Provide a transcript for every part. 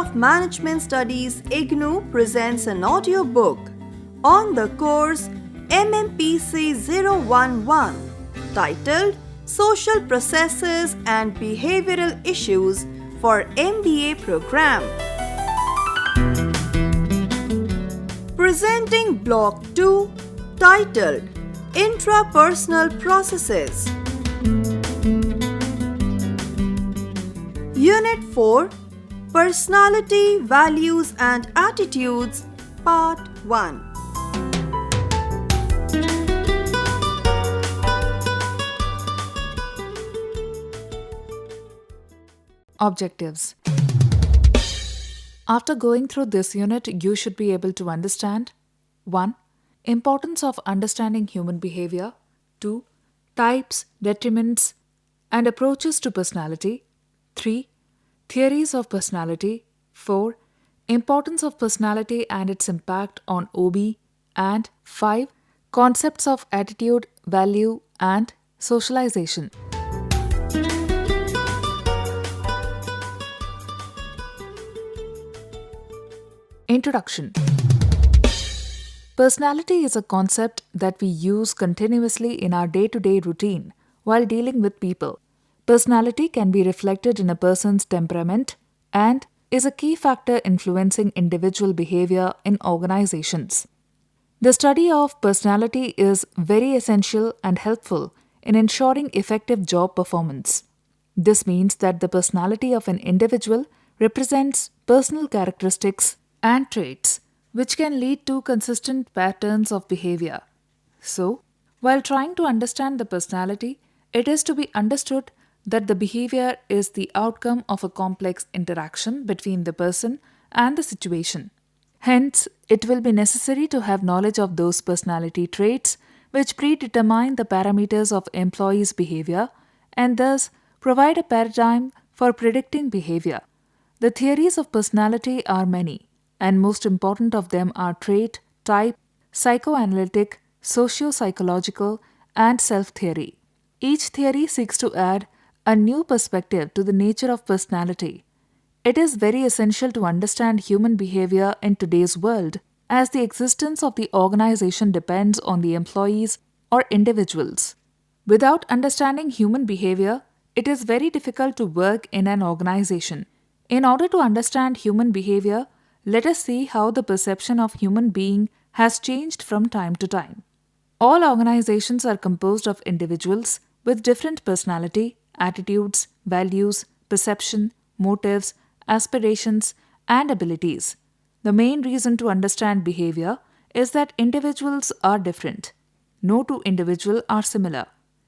of Management Studies IGNOU presents an audiobook on the course Mmpc 011 titled Social Processes and Behavioral Issues for MBA Program. Presenting Block 2 titled Intrapersonal Processes. Unit 4 Personality, Values and Attitudes Part 1. Objectives. After going through this unit, you should be able to understand 1. Importance of understanding human behavior. 2. Types, detriments, and approaches to personality. 3. Theories of personality. 4. Importance of personality and its impact on OB. And 5. Concepts of attitude, value, and socialization. Introduction. Personality is a concept that we use continuously in our day-to-day routine while dealing with people. Personality can be reflected in a person's temperament and is a key factor influencing individual behavior in organizations. The study of personality is very essential and helpful in ensuring effective job performance. This means that the personality of an individual represents personal characteristics and traits which can lead to consistent patterns of behavior. So, while trying to understand the personality, it is to be understood that the behavior is the outcome of a complex interaction between the person and the situation. Hence, it will be necessary to have knowledge of those personality traits which predetermine the parameters of employees' behavior and thus provide a paradigm for predicting behavior. The theories of personality are many, and most important of them are trait, type, psychoanalytic, socio-psychological, and self-theory. Each theory seeks to add a new perspective to the nature of personality. It is very essential to understand human behavior in today's world, as the existence of the organization depends on the employees or individuals. Without understanding human behavior, it is very difficult to work in an organization. In order to understand human behavior, let us see how the perception of human being has changed from time to time. All organizations are composed of individuals with different personality, attitudes, values, perception, motives, aspirations, and abilities. The main reason to understand behavior is that individuals are different. No two individuals are similar.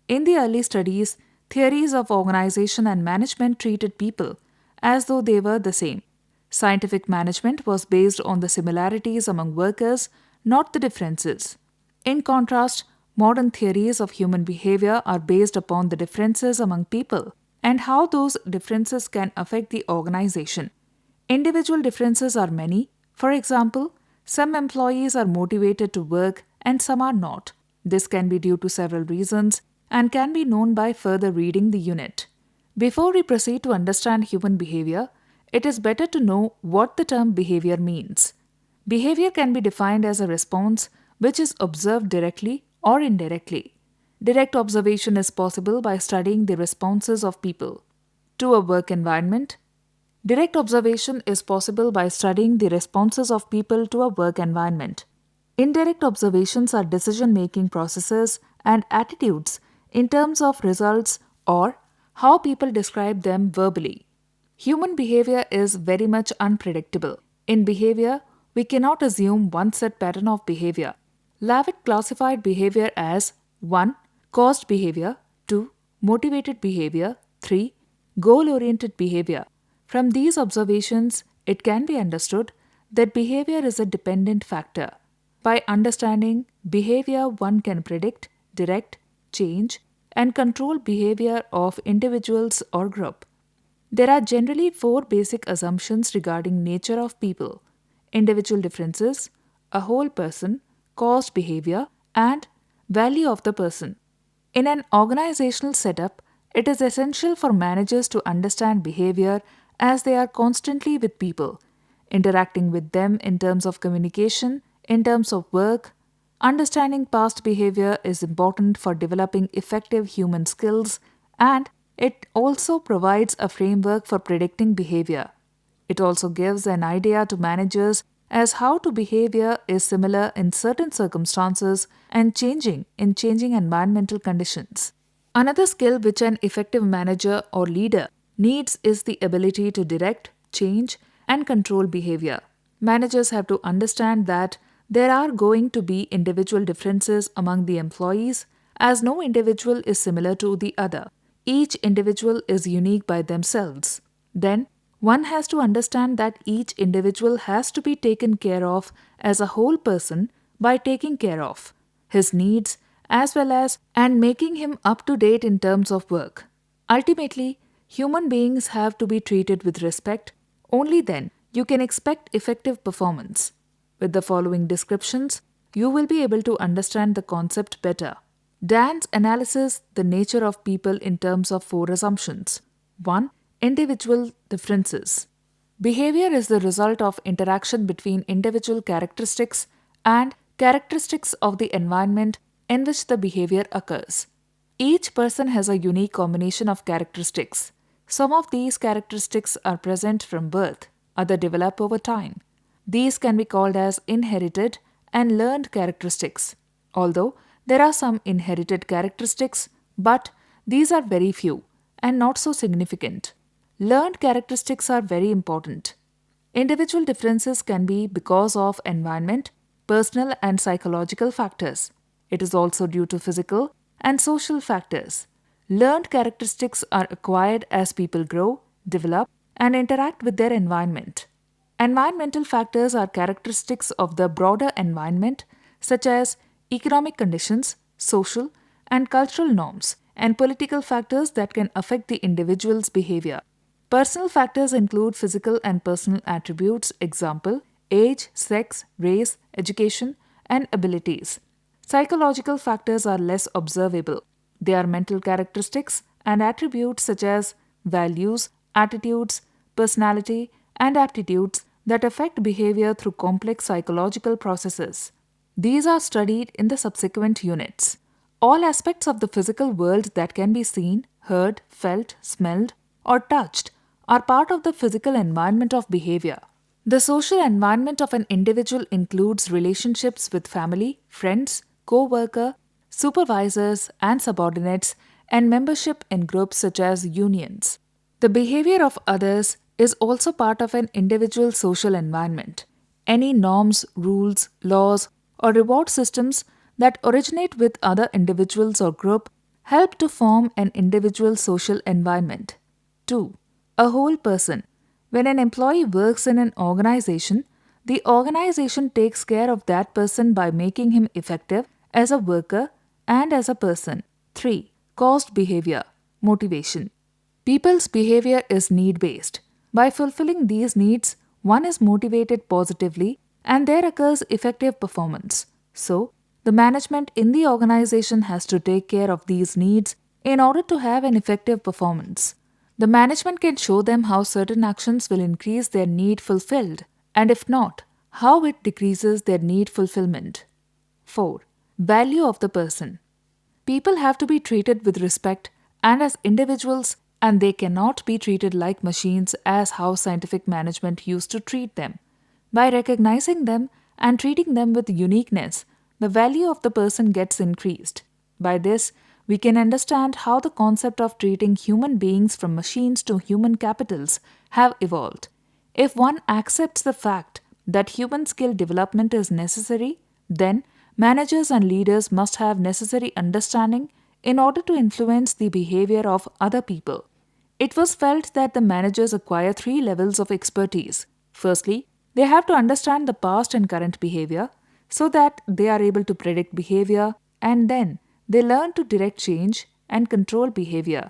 In the early studies, theories of organization and management treated people as though they were the same. Scientific management was based on the similarities among workers, not the differences. In contrast, modern theories of human behavior are based upon the differences among people and how those differences can affect the organization. Individual differences are many. For example, some employees are motivated to work and some are not. This can be due to several reasons and can be known by further reading the unit. Before we proceed to understand human behavior, it is better to know what the term behavior means. Behavior can be defined as a response which is observed directly or indirectly. Direct observation is possible by studying the responses of people to a work environment. Direct observation is possible by studying the responses of people to a work environment. Indirect observations are decision-making processes and attitudes in terms of results or how people describe them verbally. Human behavior is very much unpredictable. In behavior, we cannot assume one set pattern of behavior. Leavitt classified behavior as 1. Caused behavior, 2. Motivated behavior, 3. Goal-oriented behavior. From these observations, it can be understood that behavior is a dependent factor. By understanding behavior, one can predict, direct, change, and control behavior of individuals or group. There are generally 4 basic assumptions regarding nature of people: individual differences, a whole person, caused behavior, and value of the person. In an organizational setup, it is essential for managers to understand behavior as they are constantly with people interacting with them in terms of communication, in terms of work. Understanding past behavior is important for developing effective human skills, and it also provides a framework for predicting behavior. It also gives an idea to managers as how to behavior is similar in certain circumstances and changing in changing environmental conditions. Another skill which an effective manager or leader needs is the ability to direct, change, and control behavior. Managers have to understand that there are going to be individual differences among the employees, as no individual is similar to the other. Each individual is unique by themselves. Then, one has to understand that each individual has to be taken care of as a whole person by taking care of his needs as well as and making him up to date in terms of work. Ultimately, human beings have to be treated with respect. Only then you can expect effective performance. With the following descriptions, you will be able to understand the concept better. Dan's analysis the nature of people in terms of 4 assumptions. 1. Individual differences. Behavior is the result of interaction between individual characteristics and characteristics of the environment in which the behavior occurs. Each person has a unique combination of characteristics. Some of these characteristics are present from birth, others develop over time. These can be called as inherited and learned characteristics. Although there are some inherited characteristics, but these are very few and not so significant. Learned characteristics are very important. Individual differences can be because of environment, personal and psychological factors. It is also due to physical and social factors. Learned characteristics are acquired as people grow, develop, and interact with their environment. Environmental factors are characteristics of the broader environment, such as economic conditions, social and cultural norms, and political factors that can affect the individual's behavior. Personal factors include physical and personal attributes, example, age, sex, race, education, and abilities. Psychological factors are less observable. They are mental characteristics and attributes such as values, attitudes, personality, and aptitudes that affect behavior through complex psychological processes. These are studied in the subsequent units. All aspects of the physical world that can be seen, heard, felt, smelled, or touched are part of the physical environment of behavior. The social environment of an individual includes relationships with family, friends, co-worker, supervisors and subordinates, and membership in groups such as unions. The behavior of others is also part of an individual's social environment. Any norms, rules, laws, or reward systems that originate with other individuals or group help to form an individual's social environment. 2. A whole person. When an employee works in an organization, the organization takes care of that person by making him effective as a worker and as a person. 3. Caused behavior. Motivation. People's behavior is need-based. By fulfilling these needs, one is motivated positively and there occurs effective performance. So, the management in the organization has to take care of these needs in order to have an effective performance. The management can show them how certain actions will increase their need fulfilled, and if not, how it decreases their need fulfillment. 4. Value of the person. People have to be treated with respect and as individuals, and they cannot be treated like machines as how scientific management used to treat them. By recognizing them and treating them with uniqueness, the value of the person gets increased. By this, we can understand how the concept of treating human beings from machines to human capitals have evolved. If one accepts the fact that human skill development is necessary, then managers and leaders must have necessary understanding in order to influence the behavior of other people. It was felt that the managers acquire 3 levels of expertise. Firstly, they have to understand the past and current behavior so that they are able to predict behavior, and then they learn to direct change and control behavior.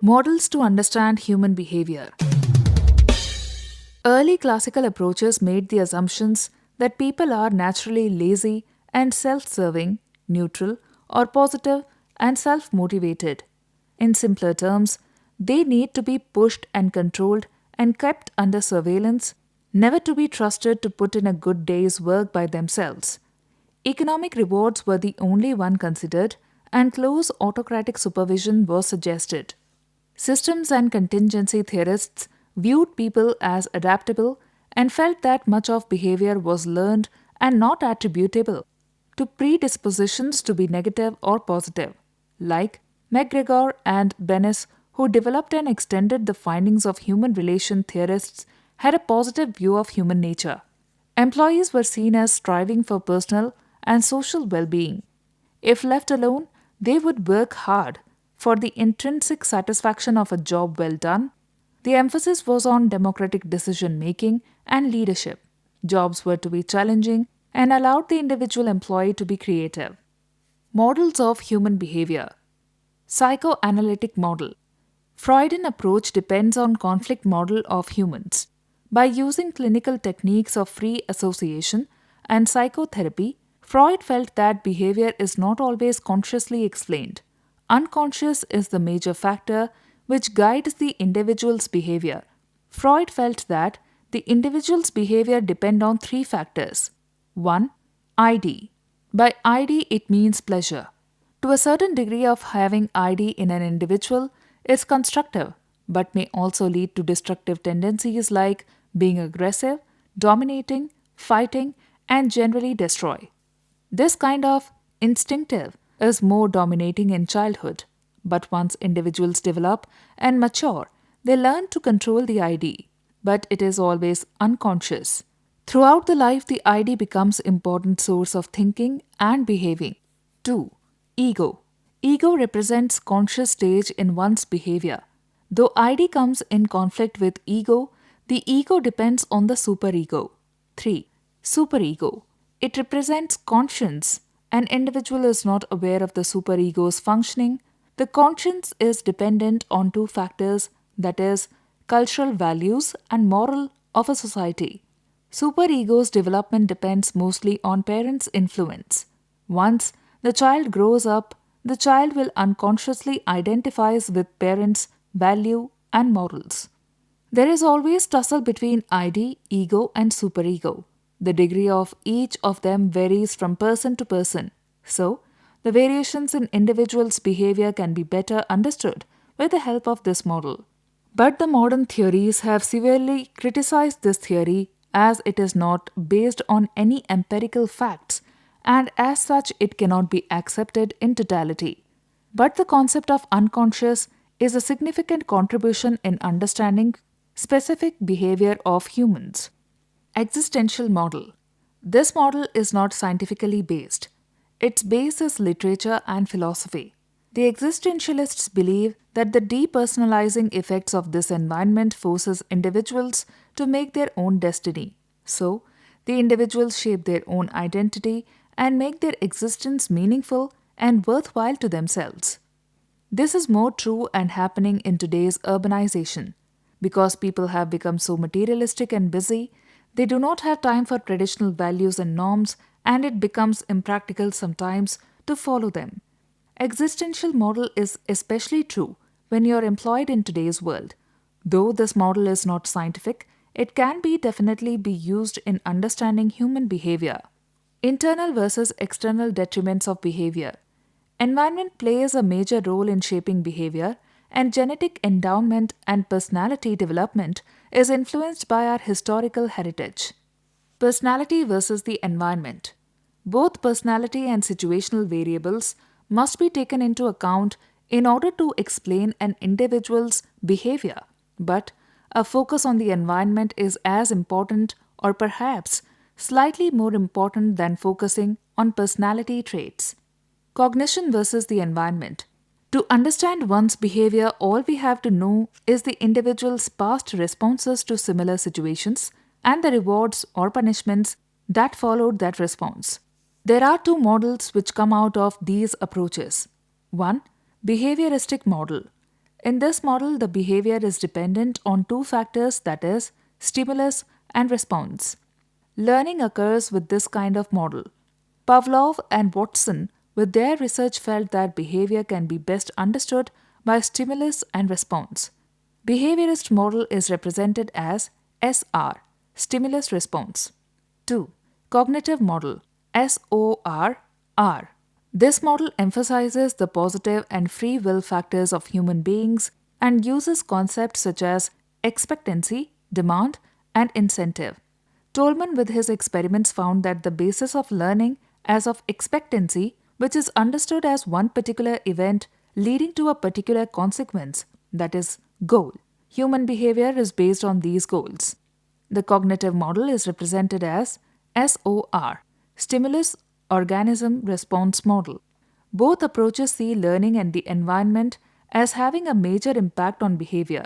Models to understand human behavior. Early classical approaches made the assumptions that people are naturally lazy and self-serving, neutral, or positive and self-motivated. In simpler terms, they need to be pushed and controlled and kept under surveillance, never to be trusted to put in a good day's work by themselves. Economic rewards were the only one considered, and close autocratic supervision was suggested. Systems and contingency theorists viewed people as adaptable and felt that much of behavior was learned and not attributable to predispositions to be negative or positive, like McGregor and Bennis, who developed and extended the findings of human relation theorists, had a positive view of human nature. Employees were seen as striving for personal and social well being. If left alone, they would work hard for the intrinsic satisfaction of a job well done. The emphasis was on democratic decision making and leadership. Jobs were to be challenging and allowed the individual employee to be creative. Models of human behavior. Psychoanalytic model. Freudian approach depends on conflict model of humans. By using clinical techniques of free association and psychotherapy, Freud felt that behavior is not always consciously explained. Unconscious is the major factor which guides the individual's behavior. Freud felt that the individual's behavior depend on three factors. 1. ID. By ID it means pleasure. To a certain degree of having ID in an individual is constructive, but may also lead to destructive tendencies like being aggressive, dominating, fighting, and generally destroy. This kind of instinctive is more dominating in childhood, but once individuals develop and mature, they learn to control the ID, but it is always unconscious. Throughout the life, the ID becomes important source of thinking and behaving. 2. Ego. Ego represents conscious stage in one's behavior. Though ID comes in conflict with ego, the ego depends on the superego. 3. Superego. It represents conscience. An individual is not aware of the superego's functioning. The conscience is dependent on two factors, that is, cultural values and moral of a society. Superego's development depends mostly on parents' influence. Once the child grows up, the child will unconsciously identify with parents' value and morals. There is always tussle between ID, ego, and superego. The degree of each of them varies from person to person. So, the variations in individuals' behavior can be better understood with the help of this model. But the modern theories have severely criticized this theory as it is not based on any empirical facts, and as such it cannot be accepted in totality. But the concept of unconscious is a significant contribution in understanding specific behavior of humans. Existential model. This model is not scientifically based. Its base is literature and philosophy. The existentialists believe that the depersonalizing effects of this environment forces individuals to make their own destiny. So, the individuals shape their own identity and make their existence meaningful and worthwhile to themselves. This is more true and happening in today's urbanization. Because people have become so materialistic and busy, they do not have time for traditional values and norms, and it becomes impractical sometimes to follow them. Existential model is especially true when you are employed in today's world. Though this model is not scientific, it can definitely be used in understanding human behavior. Internal versus external detriments of behavior. Environment plays a major role in shaping behavior, and genetic endowment and personality development is influenced by our historical heritage. Personality versus the environment. Both personality and situational variables must be taken into account in order to explain an individual's behavior, but a focus on the environment is as important or perhaps slightly more important than focusing on personality traits. Cognition versus the environment. To understand one's behavior, all we have to know is the individual's past responses to similar situations and the rewards or punishments that followed that response. There are two models which come out of these approaches. 1. Behavioristic model. In this model, the behavior is dependent on two factors, that is, stimulus and response. Learning occurs with this kind of model. Pavlov and Watson with their research felt that behavior can be best understood by stimulus and response. Behaviorist model is represented as SR, stimulus response. 2. Cognitive model, SOR, R. This model emphasizes the positive and free will factors of human beings and uses concepts such as expectancy, demand, and incentive. Tolman, with his experiments, found that the basis of learning as of expectancy, which is understood as one particular event leading to a particular consequence, that is, goal. Human behavior is based on these goals. The cognitive model is represented as SOR, Stimulus Organism Response Model. Both approaches see learning and the environment as having a major impact on behavior.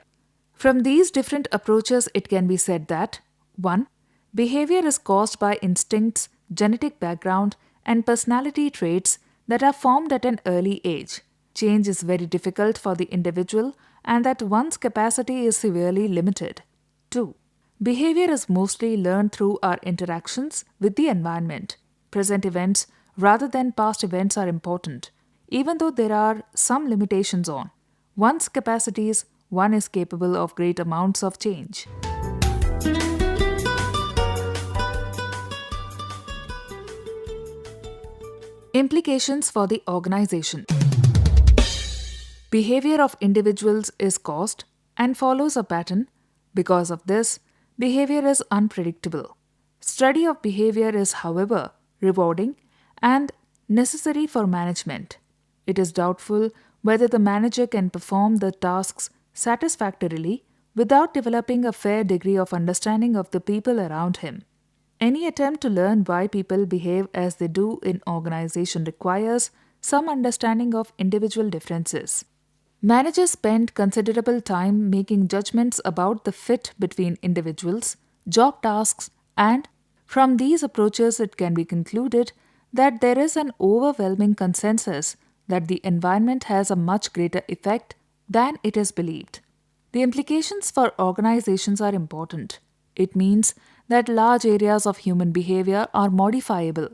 From these different approaches, it can be said that 1. Behavior is caused by instincts, genetic background, and personality traits that are formed at an early age. Change is very difficult for the individual and that one's capacity is severely limited. 2. Behavior is mostly learned through our interactions with the environment. Present events rather than past events are important, even though there are some limitations on one's capacities. One is capable of great amounts of change. Implications for the organization. Behavior of individuals is caused and follows a pattern. Because of this, behavior is unpredictable. Study of behavior is, however, rewarding and necessary for management. It is doubtful whether the manager can perform the tasks satisfactorily without developing a fair degree of understanding of the people around him. Any attempt to learn why people behave as they do in organization requires some understanding of individual differences. Managers spend considerable time making judgments about the fit between individuals, job tasks, and from these approaches it can be concluded that there is an overwhelming consensus that the environment has a much greater effect than it is believed. The implications for organizations are important. It means that large areas of human behavior are modifiable.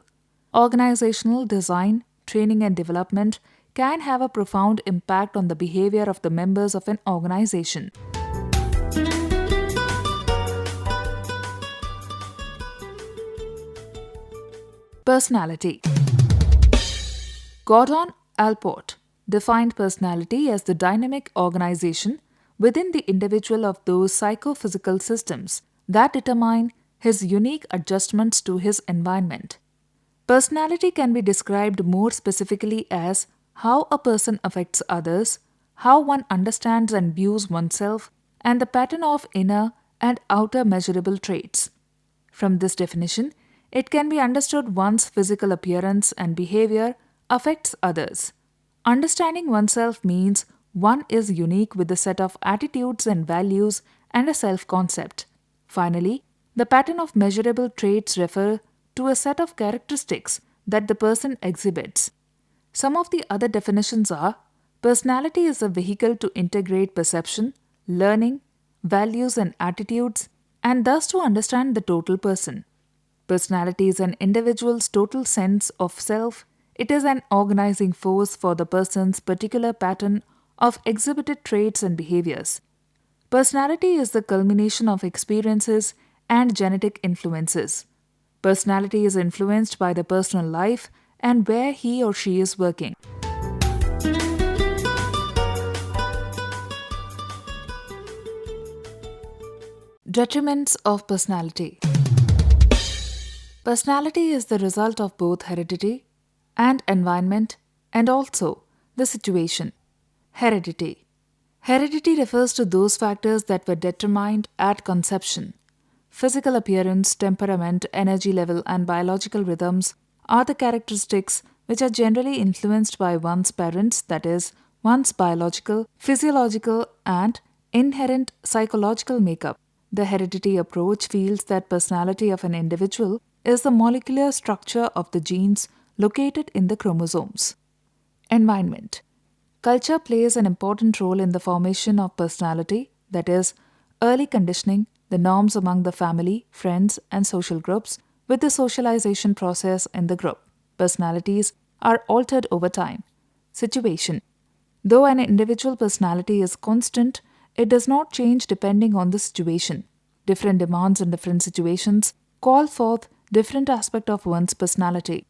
Organizational design, training, and development can have a profound impact on the behavior of the members of an organization. Personality. Gordon Allport defined personality as the dynamic organization within the individual of those psychophysical systems that determine his unique adjustments to his environment. Personality can be described more specifically as how a person affects others, how one understands and views oneself, and the pattern of inner and outer measurable traits. From this definition, it can be understood one's physical appearance and behavior affects others. Understanding oneself means one is unique with a set of attitudes and values and a self-concept. Finally, the pattern of measurable traits refer to a set of characteristics that the person exhibits. Some of the other definitions are: personality is a vehicle to integrate perception, learning, values, and attitudes, and thus to understand the total person. Personality is an individual's total sense of self. It is an organizing force for the person's particular pattern of exhibited traits and behaviors. Personality is the culmination of experiences and genetic influences. Personality is influenced by the personal life and where he or she is working. Detriments of personality. Personality is the result of both heredity and environment, and also the situation. Heredity. Heredity refers to those factors that were determined at conception. Physical appearance, temperament, energy level, and biological rhythms are the characteristics which are generally influenced by one's parents, that is, one's biological, physiological, and inherent psychological makeup. The heredity approach feels that personality of an individual is the molecular structure of the genes located in the chromosomes. Environment. Culture plays an important role in the formation of personality, that is, early conditioning, the norms among the family, friends, and social groups, with the socialization process in the group. Personalities are altered over time. Situation. Though an individual personality is constant, it does not change depending on the situation. Different demands in different situations call forth different aspects of one's personality.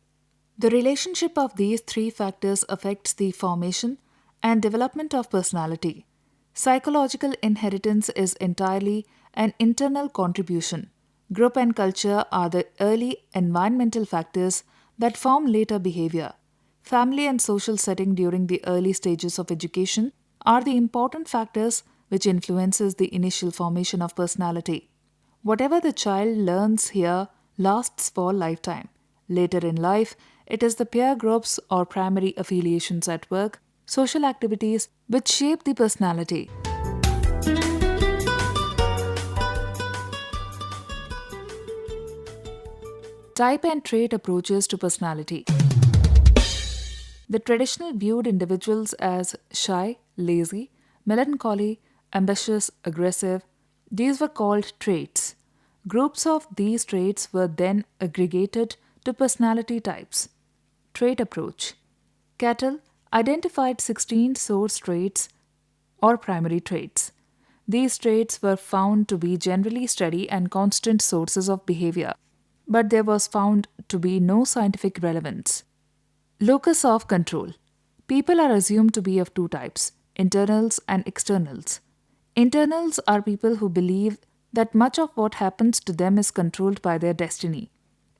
The relationship of these three factors affects the formation and development of personality. Psychological inheritance is entirely an internal contribution. Group and culture are the early environmental factors that form later behavior. Family and social setting during the early stages of education are the important factors which influences the initial formation of personality. Whatever the child learns here lasts for a lifetime. Later in life, it is the peer groups or primary affiliations at work, social activities which shape the personality. Type and trait approaches to personality. The traditional viewed individuals as shy, lazy, melancholy, ambitious, aggressive. These were called traits. Groups of these traits were then aggregated to personality types. Trait approach. Cattell identified 16 source traits or primary traits. These traits were found to be generally steady and constant sources of behavior, but there was found to be no scientific relevance. Locus of control. People are assumed to be of two types, internals and externals. Internals are people who believe that much of what happens to them is controlled by their destiny.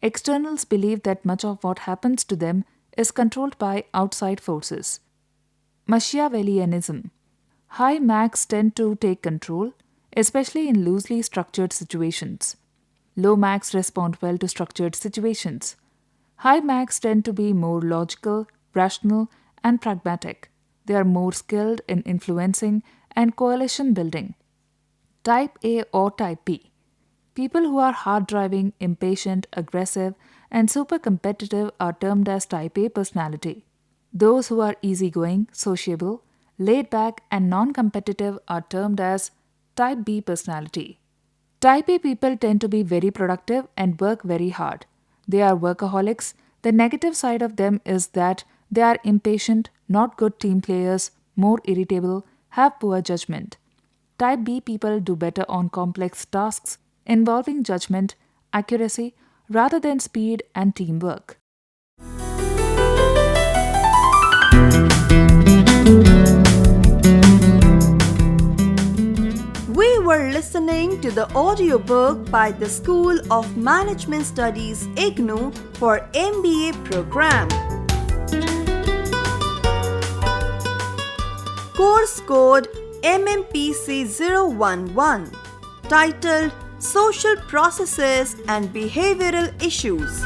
Externals believe that much of what happens to them is controlled by outside forces. Machiavellianism. High Macs tend to take control, especially in loosely structured situations. Low Macs respond well to structured situations. High Macs tend to be more logical, rational, and pragmatic. They are more skilled in influencing and coalition building. Type A or Type B. People who are hard-driving, impatient, aggressive, and super competitive are termed as Type A personality. Those who are easygoing, sociable, laid back, and non-competitive are termed as Type B personality. Type A people tend to be very productive and work very hard. They are workaholics. The negative side of them is that they are impatient, not good team players, more irritable, have poor judgment. Type B people do better on complex tasks involving judgment, accuracy, rather than speed and teamwork. We were listening to the audiobook by the School of Management Studies IGNOU for MBA program. Course code Mmpc 011, titled Social Processes and Behavioral Issues.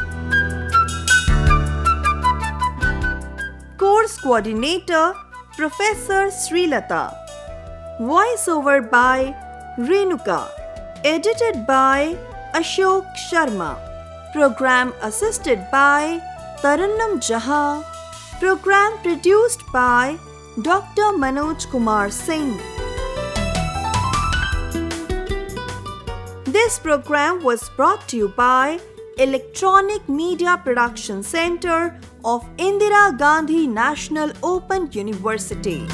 Course coordinator Professor Srilata. Voiceover by Renuka. Edited by Ashok Sharma. Program assisted by Tarannum Jaha. Program produced by Dr. Manoj Kumar Singh. This program was brought to you by Electronic Media Production Center of Indira Gandhi National Open University.